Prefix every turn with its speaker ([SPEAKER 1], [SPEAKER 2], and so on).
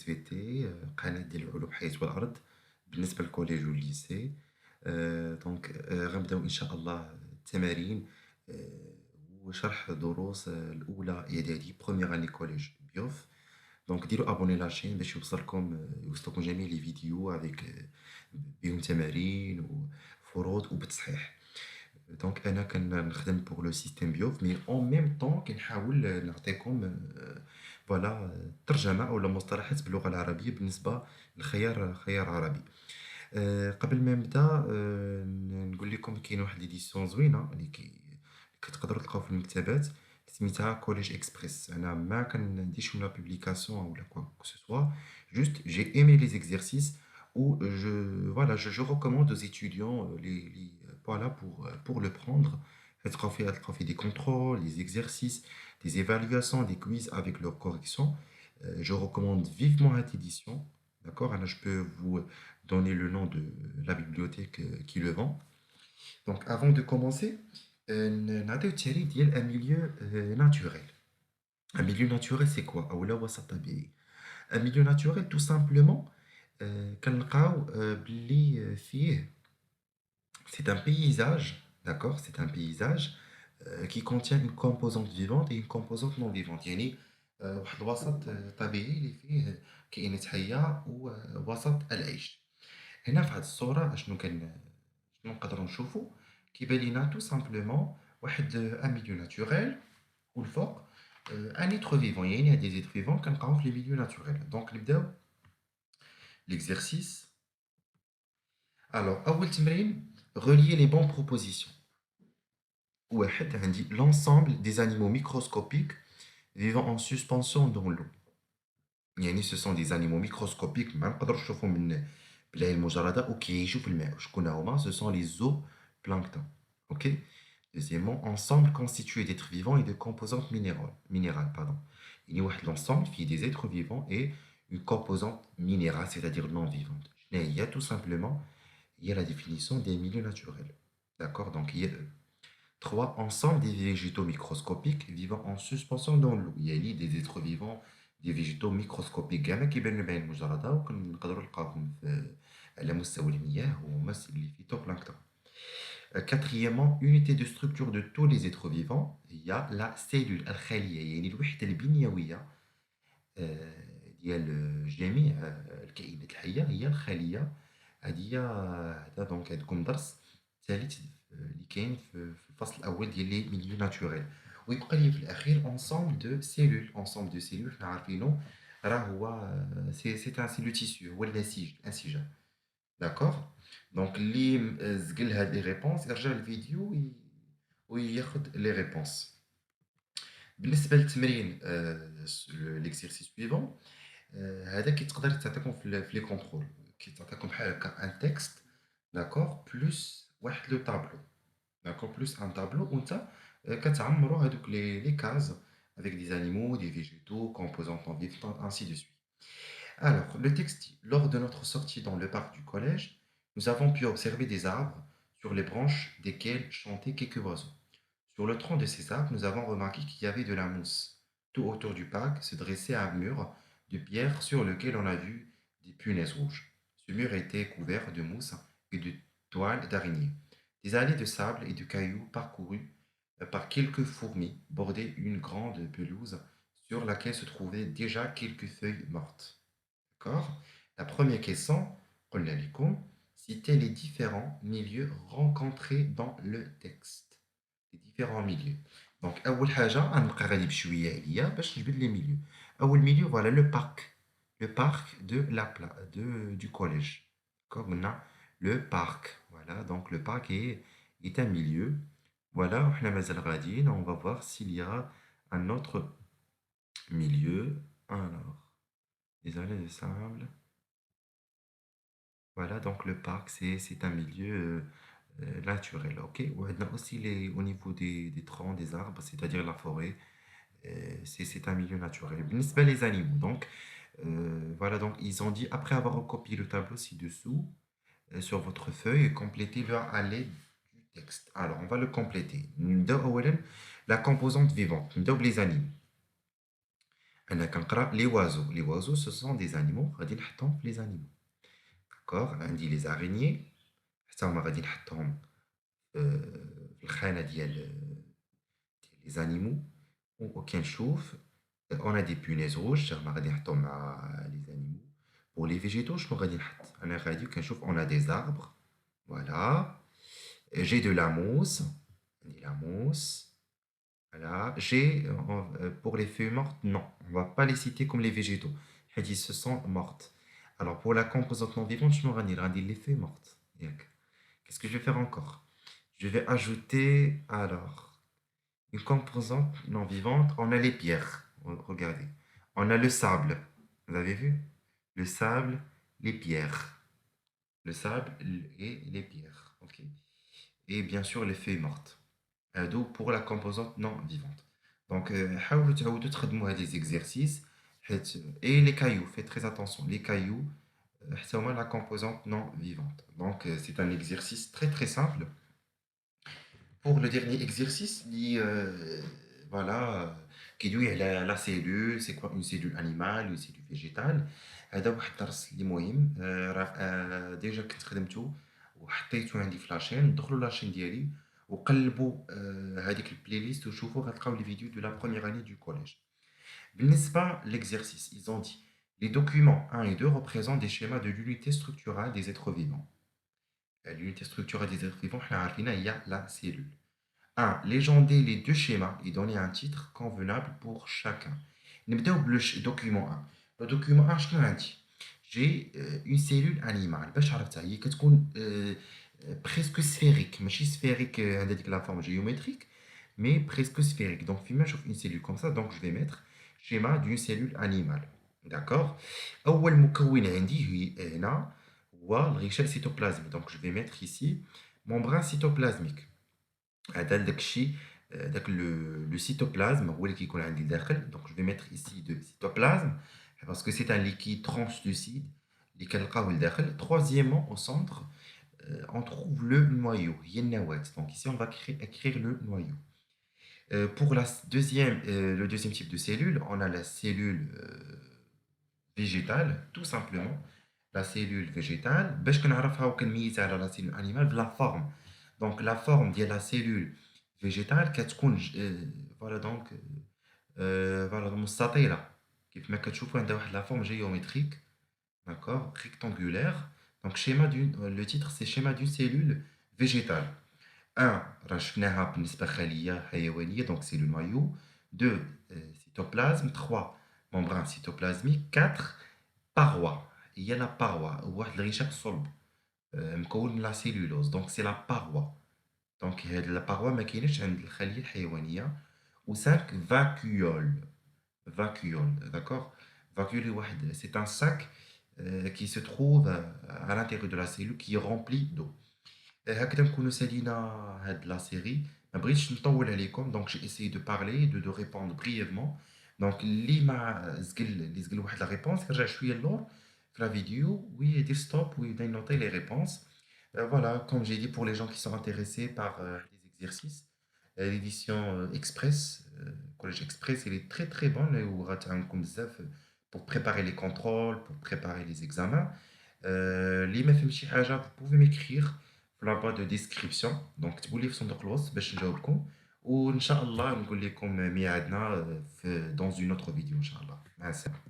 [SPEAKER 1] SVT قناة ديال العلوم حياة والأرض بالنسبة للكوليج والليسي. دونك غنبداو إن شاء الله التمارين وشرح دروس الأولى إعدادي بروميير أني كوليج بيوف. دونك ديروا أبوني لاشين باش يوصلكم جميع لي فيديو بهم تمارين وفروض وبالتصحيح. دونك انا كنخدم بوغ لو سيستيم بيوف مي اون ميم طون كنحاول نعطيكم فوالا ترجمه او مصطلحات باللغه العربيه بالنسبه خيار عربي. قبل ما نبدا نقول لكم كاين واحد ليديسيون زوينه كتقدروا تلقاو في المكتبات سميتها كوليج اكسبريس. انا ما كنديرش ولا بوبليكاسيون ولا كو سو سوا، juste j'ai aimé les exercices où je recommande aux étudiants voilà pour le prendre. تلقاو فيه des contrôles, des exercices, des évaluations, des quiz avec leurs corrections. Je recommande vivement cette édition. D'accord? Alors, je peux vous donner le nom de la bibliothèque qui le vend. Donc, avant de commencer, نعطيو التعريف ديال un milieu naturel. Un milieu naturel, c'est quoi؟ أولا وسط طبيعي. Un milieu naturel, tout simplement, كنلقاو باللي فيه c'est un paysage, d'accord? C'est un paysage qui contient une composante vivante et une composante non vivante. يعني واحد الوسط طبيعي اللي فيه كائنات حية ووسط العيش. هنا في هذه الصورة شنو نقدروا نشوفوا؟ كيبان لينا تو سامبلومون واحد ان ميليو ناتوريل والفوق ان ايتر فيفون، يعني هاد لي زيتر فيفون كنلقاوهم في لي ميليو ناتوريل. دونك نبداو l'exercice. Alors أول تمرين relier les bonnes propositions. واحد عندي l'ensemble des animaux microscopiques vivant en suspension dans l'eau. يعني ce sont des animaux microscopiques ما نقدروش نشوفهم بالعين المجردة وكيعيشوا في الماء. شكون هما؟ Ce sont les zooplanctons. OK. Deuxièmement, ensemble constitué d'êtres vivants et de composantes minérales, pardon. Il y a l'ensemble qui est des êtres vivants et une composante minérale, c'est-à-dire non vivante. Et il y a tout simplement, il y a la définition des milieux naturels. D'accord? Donc, il y a trois ensembles des végétaux microscopiques vivant en suspension dans l'eau. Il y a des êtres vivants, des végétaux microscopiques كاع ما كيبانوا بالعين المجردة وكنقدروا نلقاوهم على مستوى المياه وهما اللي phytoplancton. Quatrièmement, unité de structure de tous les êtres vivants, il y a la cellule الخلية، يعني الوحدة البنيوية ديال جميع الكائنات الحية هي الخلية. هذا دونك عندكم درس ثالث اللي كاين في الفصل الاول ديال لي ميليو ناتوريل. ويبقى لي في الاخير انسومبل دو سيلول. انسومبل دو سيلول حنا عارفينو راه هو سي لو تيسيو، هو النسيج، الانسجه. داكوغ. دونك اللي زقل هاد لي ريبونس يرجع للفيديو وياخد لي ريبونس. بالنسبه للتمرين ليكزيرسيس سويفون، هذا كيتقدر تعطيكم في لي كونترول، كيتعطيكم بحال هكا ان تكست داكوغ بلوس واحد لو طابلو، داكوغ بلوس ان طابلو وانت كتعمروا هذوك لي كاز avec des animaux, des végétaux, composantes non vivantes, ainsi de suite. Alors, le texte dit, lors de notre sortie dans le parc du collège, nous avons pu observer des arbres sur les branches desquels chantaient quelques oiseaux. Sur le tronc de ces arbres, nous avons remarqué qu'il y avait de la mousse. Tout autour du parc se dressait un mur de pierre sur lequel on a vu des punaises rouges. Ce mur était couvert de mousse et de toiles d'araignées. Des allées de sable et de cailloux parcourues par quelques fourmis bordaient une grande pelouse sur laquelle se trouvaient déjà quelques feuilles mortes. D'accord? La première question, قلنا لكم, citez les différents milieux rencontrés dans le texte. Les différents milieux. Donc, أول حاجة غنبقى غادي بشوية عليا باش نجبد لي ميليو. أول ميليو فوالا le parc du collège. Comme on a le parc. Voilà, donc le parc est un milieu. Voilà, وحنا مازال غاديين, on va voir s'il y a un autre milieu. Alors, les allées de sable. Voilà, donc le parc, c'est un milieu naturel, ok? وعندنا aussi au niveau des troncs, des arbres, c'est-à-dire la forêt, c'est un milieu naturel. بالنسبة les animaux, donc, voilà, donc ils ont dit, après avoir recopié le tableau ci-dessous, sur votre feuille, complétez-le à l'aide du texte. Alors, on va le compléter. نبداو أولاً la composante vivante, نبداو les animaux. أنا كنقرا les oiseaux. Les oiseaux, ce sont des animaux, غادي نحطهم في les animaux. D'accord. عندي les araignées, حتى هما غادي نحطهم في الخانة ديال les animaux. وكنشوف on a des punaises rouges, هما غادي نحطهم مع les animaux. Pour les végétaux, شنو غادي نحط؟ أنا غادي كنشوف on a des arbres, voilà. J'ai de la mousse, عندي la mousse. Voilà. J'ai, pour les feuilles mortes, non, on ne va pas les citer comme les végétaux. Elles disent ce sont mortes. Alors pour la composante non vivante, je vais dire les feuilles mortes. Yak. Qu'est-ce que je vais faire encore? Je vais ajouter, alors, une composante non vivante. On a les pierres. Regardez. On a le sable. Vous avez vu? Le sable, les pierres. Le sable et les pierres. Ok. Et bien sûr les feuilles mortes. D'où pour la composante non vivante. Donc, حاولوا تعودوا تخدموا هاد les exercices حيت et les cailloux, faites très attention, les cailloux حتى هما la composante non vivante. Donc, c'est un exercice très très simple. Pour le dernier exercice, voilà, كيدوي على la cellule, c'est quoi une cellule animale, une cellule végétale. هذا واحد الدرس اللي مهم راه ديجا كنت خدمته وحطيته عندي في لاشين. دخلوا لاشين ديالي وقلبوا هذيك البلاي ليست وشوفوا غتلقاو les vidéos de la première année du collège. بالنسبة l'exercice, ils ont dit les documents 1 et 2 représentent des schémas de l'unité structurale des êtres vivants. L'unité structurelle des êtres vivants, حنا عارفينها هي la cellule. 1. Légender les deux schémas et donner un titre convenable pour chacun. نبداو document 1. Le document 1 شنو عندي؟ J'ai une cellule animale. باش عرفتها هي كتكون presque sphérique. ماشي sphérique عندها ديك la forme géométrique, mais presque sphérique. Donc فيما نشوف une cellule comme ça, donc je vais mettre schéma d'une cellule animale. D'accord. أول مكون عندي هي هنا هو الغشاء cytoplasmique. Donc je vais mettre ici membrane cytoplasmique. هذا داك الشيء داك لو cytoplasme هو اللي كيكون عندي لداخل. Donc je vais mettre ici de cytoplasme parce que c'est un liquide translucide اللي كنلقاوه لداخل. Troisièmement, au centre, on trouve le noyau, هي النواة. Donc ici on va écrire le noyau. Pour le deuxième type de cellule, on a la cellule végétale, tout simplement. La cellule végétale, باش كنعرفها وكنميزها على la cellule animale la forme. Donc la forme ديال la cellule végétale كتكون voilà donc voilà مستطيلة. كيف ما كتشوفوا عندها واحد la forme géométrique, d'accord, rectangulaire. Donc le titre c'est schéma d'une cellule végétale. 1 راه شفناها بالنسبة خلية حيوانية, donc c'est le noyau. 2 cytoplasme. 3 membrane cytoplasmique. 4 paroi, هي la paroi, واحد الغشاء صلب مكون من la cellulose, donc c'est la paroi. Donc هاد la paroi ما كايناش عند الخلية الحيوانية. و 5 vacuole. Vacuole, d'accord. Vacuole هو واحد c'est un sac qui se trouve à l'intérieur de la cellule qui est rempli d'eau. هكذا نكونوا سالينا هاد لا سيري. ما بغيتش نطول عليكم, donc j'ai essayé de parler de répondre brièvement. Donc اللي زقل واحد لا ريبونس يرجع شويه اللور في لا فيديو ويدير ستوب ويبدا ينوطي les réponses. Voilà, comme j'ai dit, pour les gens qui sont intéressés par les exercices, l'édition Express, Collège Express, elle est très très bonne وغتعاونكم بزاف pour préparer les contrôles, pour préparer les examens. اللي ما فهم شي حاجة, vous pouvez m'écrire في la barre de description. Donc كتبوا لي في صندوق الوصف باش نجاوبكم, وإن شاء الله نقول لكم ميعادنا في dans une autre vidéo إن شاء الله. مع السلامة.